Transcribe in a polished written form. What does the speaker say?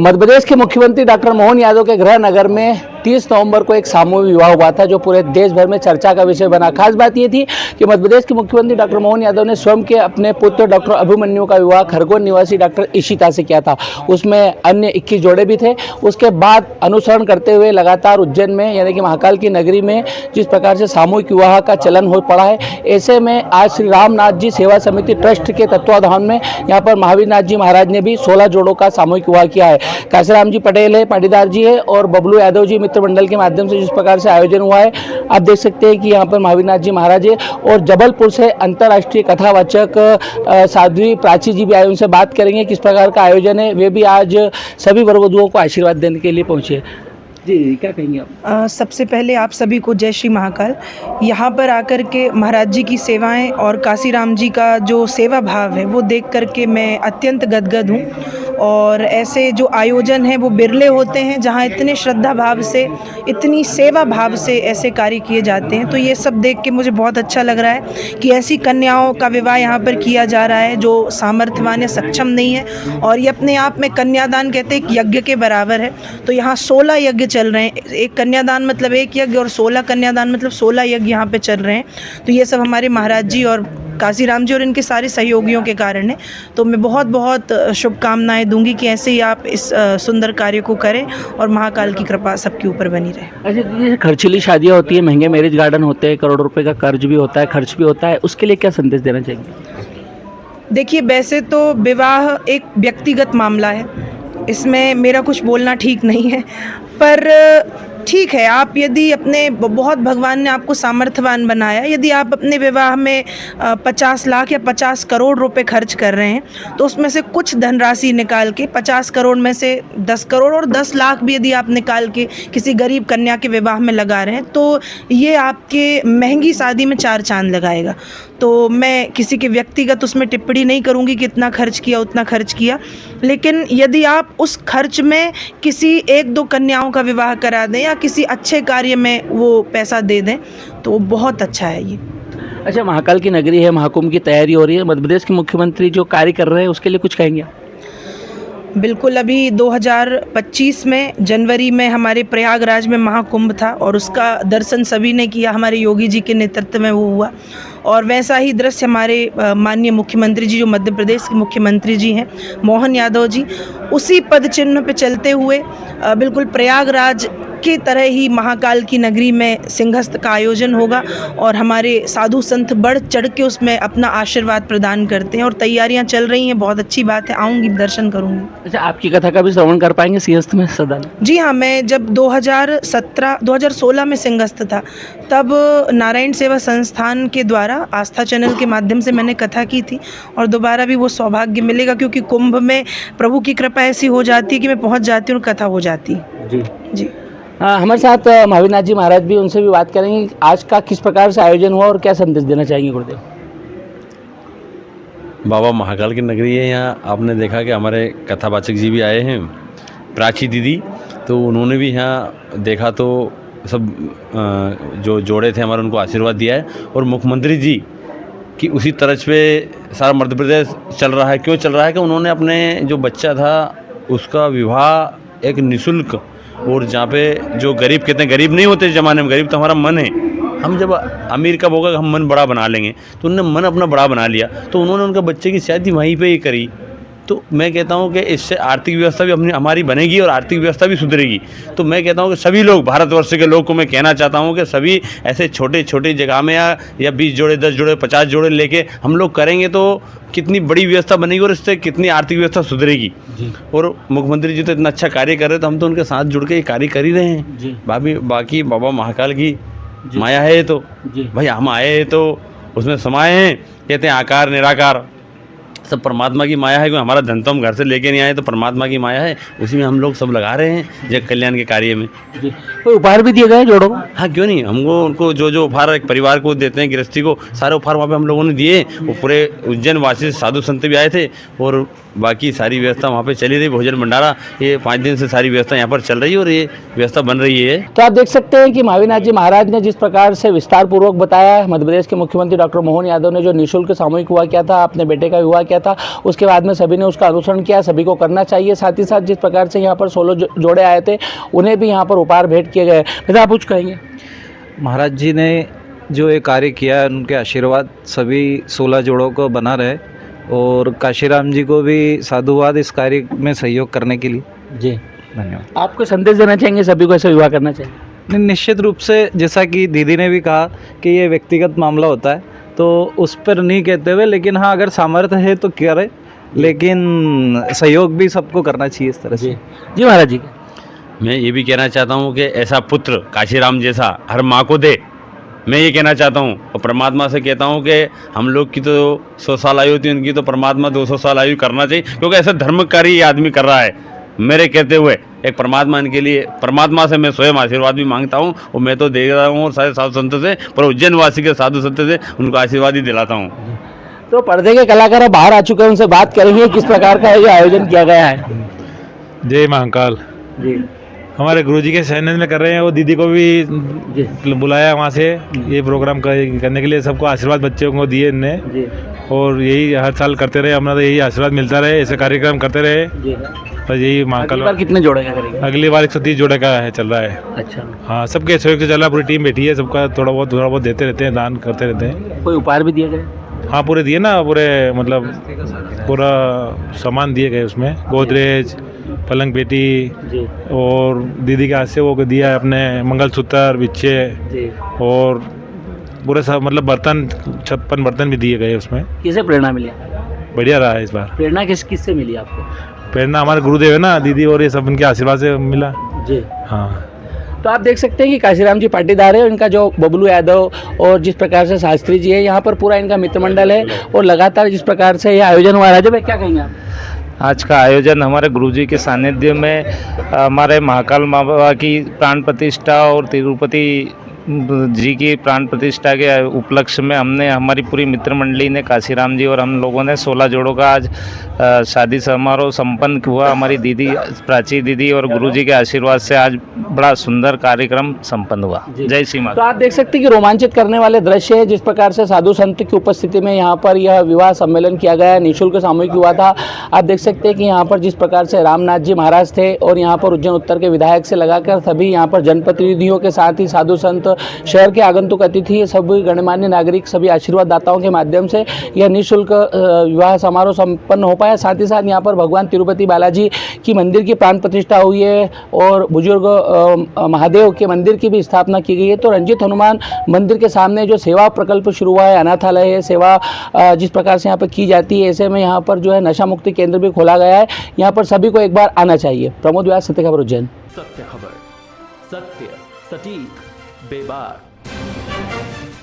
मध्य प्रदेश के मुख्यमंत्री डॉक्टर मोहन यादव के गृह नगर में 30 नवंबर को एक सामूहिक विवाह हुआ था, जो पूरे देश भर में चर्चा का विषय बना। खास बात ये थी कि मध्य प्रदेश के मुख्यमंत्री डॉक्टर मोहन यादव ने स्वयं के अपने पुत्र डॉक्टर अभिमन्यु का विवाह खरगोन निवासी डॉक्टर इशिता से किया था। उसमें अन्य 21 जोड़े भी थे। उसके बाद अनुसरण करते हुए लगातार उज्जैन में यानी कि महाकाल की नगरी में जिस प्रकार से सामूहिक विवाह का चलन हो पड़ा है, ऐसे में आज श्री रामनाथ जी सेवा समिति ट्रस्ट के तत्वाधान में यहाँ पर महावीर नाथ जी महाराज ने भी 16 जोड़ों का सामूहिक विवाह किया है। काशीराम जी पटेल है, पाटीदार जी है और बबलू यादव जी मित्र मंडल के माध्यम से जिस प्रकार से आयोजन हुआ है, आप देख सकते हैं कि यहाँ पर महावीर नाथ जी महाराज है और जबलपुर से अंतर्राष्ट्रीय कथावाचक साध्वी प्राची जी भी आए। उनसे बात करेंगे किस प्रकार का आयोजन है। वे भी आज सभी वर वधुओं को आशीर्वाद देने के लिए पहुंचे। जी, क्या कहेंगे आप? सबसे पहले आप सभी को जय श्री महाकाल। यहाँ पर आकर के महाराज जी की सेवाएं और काशीराम जी का जो सेवा भाव है वो देख करके मैं अत्यंत गदगद हूँ। और ऐसे जो आयोजन हैं वो बिरले होते हैं जहाँ इतने श्रद्धा भाव से, इतनी सेवा भाव से ऐसे कार्य किए जाते हैं। तो ये सब देख के मुझे बहुत अच्छा लग रहा है कि ऐसी कन्याओं का विवाह यहाँ पर किया जा रहा है जो सामर्थ्यवान या सक्षम नहीं है, और ये अपने आप में कन्यादान कहते हैं एक यज्ञ के बराबर है। तो यहाँ 16 यज्ञ चल रहे हैं। एक कन्यादान मतलब एक यज्ञ और 16 कन्यादान मतलब 16 यज्ञ यहाँ पे चल रहे हैं। तो ये सब हमारे महाराज जी और काशीराम जी और इनके सारे सहयोगियों के कारण है। तो मैं बहुत बहुत शुभकामनाएं दूंगी कि ऐसे ही आप इस सुंदर कार्य को करें और महाकाल की कृपा सबके ऊपर बनी रहे। अच्छा, ये खर्चीली शादियाँ होती है, महंगे मैरिज गार्डन होते हैं, करोड़ों रुपए का कर्ज भी होता है, खर्च भी होता है, उसके लिए क्या संदेश देना चाहिए? देखिए, वैसे तो विवाह एक व्यक्तिगत मामला है, इसमें मेरा कुछ बोलना ठीक नहीं है, पर ठीक है, आप यदि अपने बहुत भगवान ने आपको सामर्थ्यवान बनाया, यदि आप अपने विवाह में 50 लाख या 50 करोड़ रुपए खर्च कर रहे हैं तो उसमें से कुछ धनराशि निकाल के 50 करोड़ में से 10 करोड़ और 10 लाख भी यदि आप निकाल के किसी गरीब कन्या के विवाह में लगा रहे हैं तो ये आपके महंगी शादी में 4 चांद लगाएगा। तो मैं किसी के व्यक्तिगत उसमें टिप्पणी नहीं करूँगी कि इतना खर्च किया उतना खर्च किया, लेकिन यदि आप उस खर्च में किसी 1-2 कन्याओं का विवाह करा दें या किसी अच्छे कार्य में वो पैसा दे दें तो बहुत अच्छा है ये। अच्छा, महाकाल की नगरी है, महाकुंभ की तैयारी हो रही है, मध्य प्रदेश के मुख्यमंत्री जो कार्य कर रहे हैं उसके लिए कुछ कहेंगे? बिल्कुल, अभी 2025 में जनवरी में हमारे प्रयागराज में महाकुंभ था और उसका दर्शन सभी ने किया, हमारे योगी जी के नेतृत्व में वो हुआ। और वैसा ही दृश्य हमारे माननीय मुख्यमंत्री जी जो मध्य प्रदेश के मुख्यमंत्री जी हैं मोहन यादव जी, उसी पद चिन्ह पे चलते हुए बिल्कुल प्रयागराज की तरह ही महाकाल की नगरी में सिंहस्थ का आयोजन होगा और हमारे साधु संत बढ़ चढ़ के उसमें अपना आशीर्वाद प्रदान करते हैं और तैयारियां चल रही हैं। बहुत अच्छी बात है, आऊँगी, दर्शन करूँगी। अच्छा, आपकी कथा का भी श्रवण कर पाएंगे सिंहस्थ में सदा? जी हाँ, मैं जब 2016 में सिंहस्थ था तब नारायण सेवा संस्थान के द्वारा आस्था चैनल के माध्यम से मैंने कथा की थी और दोबारा भी वो सौभाग्य मिलेगा क्योंकि कुंभ में प्रभु की कृपा ऐसी हो जाती है कि मैं पहुंच जाती हूँ और कथा हो जाती है। जी जी। हमारे साथ महावीर नाथ जी महाराज भी, उनसे भी बात करेंगे आज का किस प्रकार से आयोजन हुआ और क्या संदेश देना चाहेंगे गुरुदेव? बाबा महाकाल की नगरी है, यहाँ आपने देखा कि हमारे कथावाचक जी भी आए हैं, प्राची दीदी, तो उन्होंने भी यहाँ देखा तो सब जो जोड़े थे हमारे उनको आशीर्वाद दिया है। और मुख्यमंत्री जी की उसी तरज पे सारा मध्य प्रदेश चल रहा है। क्यों चल रहा है कि उन्होंने अपने जो बच्चा था उसका विवाह एक निःशुल्क, और जहाँ पे जो गरीब कहते हैं, गरीब नहीं होते इस ज़माने में, गरीब तो हमारा मन है, हम जब अमीर कब होगा हम मन बड़ा बना लेंगे, तो उन्होंने मन अपना बड़ा बना लिया, तो उन्होंने उनके बच्चे की शादी वहीं पे ही करी। तो मैं कहता हूँ कि इससे आर्थिक व्यवस्था भी हमारी बनेगी और आर्थिक व्यवस्था भी सुधरेगी। तो मैं कहता हूँ कि सभी लोग, भारतवर्ष के लोग को मैं कहना चाहता हूँ कि सभी ऐसे छोटे छोटे जगह में या 20 जोड़े, 10 जोड़े, 50 जोड़े लेके हम लोग करेंगे तो कितनी बड़ी व्यवस्था बनेगी और इससे कितनी आर्थिक व्यवस्था सुधरेगी। और मुख्यमंत्री जी तो इतना अच्छा कार्य कर रहे तो हम तो उनके साथ जुड़ के ये कार्य कर ही रहे हैं। बाकी बाबा महाकाल की माया है तो भाई हम आए हैं तो उसमें समाये हैं। कहते हैं आकार निराकार सब परमात्मा की माया है। क्योंकि हमारा धन तो हम घर से लेके नहीं आए, तो परमात्मा की माया है, उसी में हम लोग सब लगा रहे हैं जग कल्याण के कार्य में। कोई उपहार भी दिए गए जोड़ों को? हाँ, क्यों नहीं, हमको उनको जो उपहार एक परिवार को देते हैं, गृहस्थी को, सारे उपहार वहाँ पे हम लोगों ने दिए। वो पूरे उज्जैन वासी साधु संत भी आए थे और बाकी सारी व्यवस्था वहाँ पे चली रही, भोजन भंडारा, ये 5 दिन से सारी व्यवस्था यहाँ पर चल रही है और ये व्यवस्था बन रही है। तो आप देख सकते हैं कि महावीर नाथ जी महाराज ने जिस प्रकार से विस्तार पूर्वक बताया, मध्य प्रदेश के मुख्यमंत्री डॉक्टर मोहन यादव ने जो निःशुल्क सामूहिक विवाह किया था, अपने बेटे का विवाह किया था, उसके बाद में सभी ने उसका अनुसरण किया, सभी को करना चाहिए। साथ ही साथ जिस प्रकार से यहाँ पर 16 जोड़े आए थे उन्हें भी यहाँ पर उपहार भेंट किए गए। फिर आप कुछ कहेंगे? महाराज जी ने जो ये कार्य किया है उनके आशीर्वाद सभी 16 जोड़ों को बना रहे और काशीराम जी को भी साधुवाद इस कार्य में सहयोग करने के लिए। जी, धन्यवाद। आपको संदेश देना चाहेंगे सभी को ऐसे विवाह करना चाहिए? निश्चित रूप से जैसा कि दीदी ने भी कहा कि ये व्यक्तिगत मामला होता है तो उस पर नहीं कहते हुए, लेकिन हाँ अगर सामर्थ्य है तो करे, लेकिन सहयोग भी सबको करना चाहिए इस तरह से। जी महाराज जी। मैं ये भी कहना चाहता हूँ कि ऐसा पुत्र काशीराम जैसा हर माँ को दे, मैं ये कहना चाहता हूँ। और परमात्मा से कहता हूँ कि हम लोग की तो 100 साल आयु होती है, उनकी तो परमात्मा 200 साल आयु करना चाहिए, क्योंकि ऐसा धर्म कार्य ये आदमी कर रहा है। मेरे कहते हुए एक परमात्मा इनके लिए, परमात्मा से मैं स्वयं आशीर्वाद भी मांगता हूँ और मैं तो दे रहा हूँ और सारे साधु संतों से, पर उज्जैन वासी के साधु संतों से उनको आशीर्वाद ही दिलाता हूँ। तो पर्दे के कलाकार अब बाहर आ चुके हैं, उनसे बात करेंगे किस प्रकार का ये आयोजन किया गया है। जय महाकाल। जी हमारे गुरुजी के सानिध्य में कर रहे हैं, वो दीदी को भी बुलाया वहाँ से ये प्रोग्राम करने के लिए, सबको आशीर्वाद बच्चों को दिए इनने जी और यही हर साल करते रहे, हमारा तो यही आशीर्वाद मिलता रहे, ऐसे कार्यक्रम करते रहे। जी। बस यही महाकाल। अगली बार कितने जोड़े का करेंगे? अगली बार 130 जोड़े का है, चल रहा है। अच्छा, हाँ, सबके सहयोग से चल रहा है, पूरी टीम बैठी है, सबका थोड़ा बहुत देते रहते हैं, दान करते रहते हैं। कोई उपहार भी दिए गए? हाँ, पूरे दिए ना, पूरे मतलब पूरा सामान दिए गए उसमें, गोदरेज, पलंग पेटी जी और दीदी के हाथ से वो दिया है अपने मंगलसूत्र, बिच्छे जी। और पूरे सब मतलब बर्तन, 56 बर्तन भी दिए गए उसमें। किसे प्रेरणा मिली? बढ़िया रहा है इस बार। प्रेरणा किस से मिली आपको? प्रेरणा हमारे गुरुदेव है ना, दीदी और ये सब उनके आशीर्वाद से मिला। जी। हाँ, तो आप देख सकते हैं कि काशीराम जी पाटीदार है, इनका जो बबलू यादव और जिस प्रकार से शास्त्री जी है, यहाँ पर पूरा इनका मित्र मंडल है और लगातार जिस प्रकार से ये आयोजन हुआ है। राजू भाई क्या कहेंगे आप? आज का आयोजन हमारे गुरुजी के सानिध्य में हमारे महाकाल बाबा की प्राण प्रतिष्ठा और तिरुपति जी की प्राण प्रतिष्ठा के उपलक्ष्य में हमने, हमारी पूरी मित्र मंडली ने, काशीराम जी और हम लोगों ने 16 जोड़ों का आज शादी समारोह संपन्न हुआ। हमारी दीदी, प्राची दीदी और गुरुजी के आशीर्वाद से आज बड़ा सुंदर कार्यक्रम संपन्न हुआ। जय श्री माता। तो आप देख सकते हैं कि रोमांचित करने वाले दृश्य है, जिस प्रकार से साधु संत की उपस्थिति में यहाँ पर यह विवाह सम्मेलन किया गया है, निःशुल्क सामूहिक हुआ था। आप देख सकते हैं कि यहाँ पर जिस प्रकार से रामनाथ जी महाराज थे और यहाँ पर उज्जैन उत्तर के विधायक से लगाकर सभी यहाँ पर जनप्रतिनिधियों के साथ ही साधु संत, शहर के आगंतुक अतिथि, सभी गणमान्य नागरिक, सभी आशीर्वाद दाताओं के माध्यम से यह निःशुल्क विवाह समारोह संपन्न हो पाया। साथ ही साथ यहाँ पर भगवान तिरुपति बालाजी की मंदिर की प्राण प्रतिष्ठा हुई है और बुजुर्ग महादेव के मंदिर की भी स्थापना की गई है। तो रंजित हनुमान मंदिर के सामने जो सेवा प्रकल्प शुरू हुआ है, अनाथालय है, सेवा जिस प्रकार से यहाँ पर की जाती है, ऐसे में यहाँ पर जो है नशा मुक्ति केंद्र भी खोला गया है। यहाँ पर सभी को एक बार आना चाहिए। प्रमोद व्यास, सत्य खबर उज्जैन। सत्य खबर, सत्य, सटीक, बेबाक।